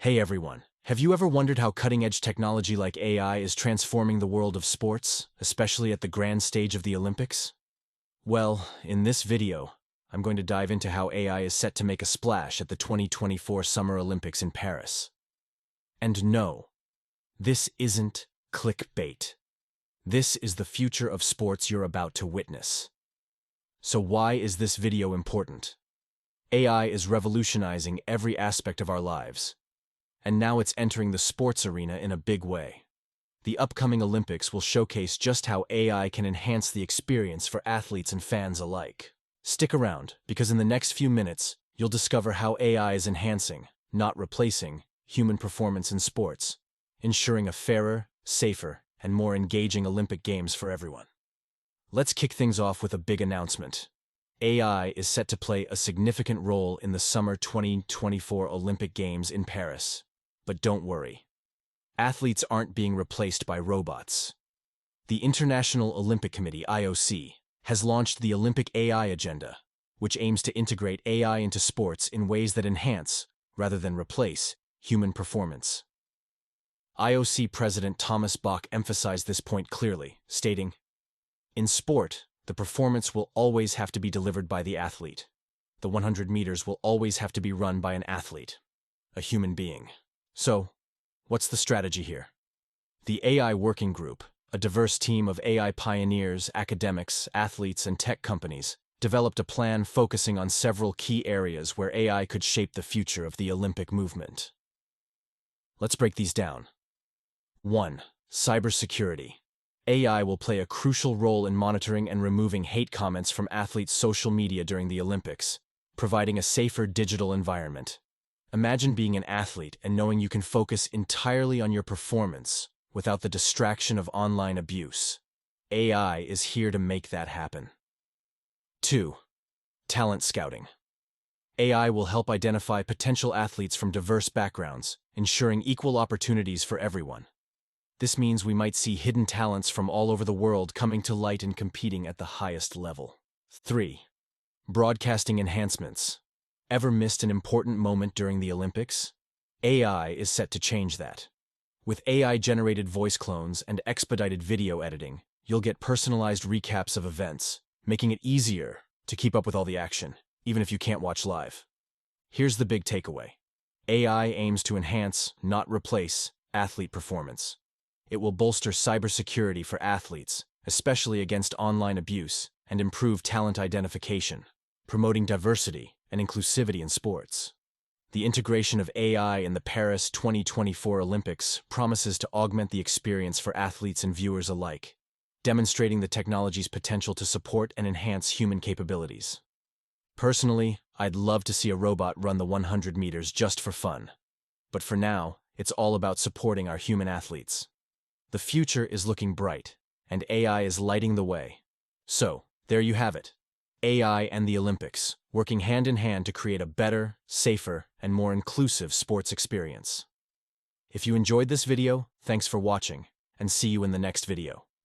Hey everyone, have you ever wondered how cutting-edge technology like AI is transforming the world of sports, especially at the grand stage of the Olympics? Well, in this video, I'm going to dive into how AI is set to make a splash at the 2024 Summer Olympics in Paris. And no, this isn't clickbait. This is the future of sports you're about to witness. So why is this video important? AI is revolutionizing every aspect of our lives. And now it's entering the sports arena in a big way. The upcoming Olympics will showcase just how AI can enhance the experience for athletes and fans alike. Stick around, because in the next few minutes, you'll discover how AI is enhancing, not replacing, human performance in sports, ensuring a fairer, safer, and more engaging Olympic Games for everyone. Let's kick things off with a big announcement. AI is set to play a significant role in the Summer 2024 Olympic Games in Paris. But don't worry. Athletes aren't being replaced by robots. The International Olympic Committee, IOC, has launched the Olympic AI Agenda, which aims to integrate AI into sports in ways that enhance, rather than replace, human performance. IOC President Thomas Bach emphasized this point clearly, stating, "In sport, the performance will always have to be delivered by the athlete. The 100 meters will always have to be run by an athlete, a human being." So, what's the strategy here? The AI Working Group, a diverse team of AI pioneers, academics, athletes, and tech companies, developed a plan focusing on several key areas where AI could shape the future of the Olympic movement. Let's break these down. 1. Cybersecurity. AI will play a crucial role in monitoring and removing hate comments from athletes' social media during the Olympics, providing a safer digital environment. Imagine being an athlete and knowing you can focus entirely on your performance without the distraction of online abuse. AI is here to make that happen. 2. Talent scouting. AI will help identify potential athletes from diverse backgrounds, ensuring equal opportunities for everyone. This means we might see hidden talents from all over the world coming to light and competing at the highest level. 3. Broadcasting enhancements. Ever missed an important moment during the Olympics? AI is set to change that. With AI-generated voice clones and expedited video editing, you'll get personalized recaps of events, making it easier to keep up with all the action, even if you can't watch live. Here's the big takeaway. AI aims to enhance, not replace, athlete performance. It will bolster cybersecurity for athletes, especially against online abuse, and improve talent identification, promoting diversity and inclusivity in sports. The integration of AI in the Paris 2024 Olympics promises to augment the experience for athletes and viewers alike, demonstrating the technology's potential to support and enhance human capabilities. Personally, I'd love to see a robot run the 100 meters just for fun. But for now, it's all about supporting our human athletes. The future is looking bright, and AI is lighting the way. So, there you have it. AI and the Olympics, working hand in hand to create a better, safer, and more inclusive sports experience. If you enjoyed this video, thanks for watching, and see you in the next video.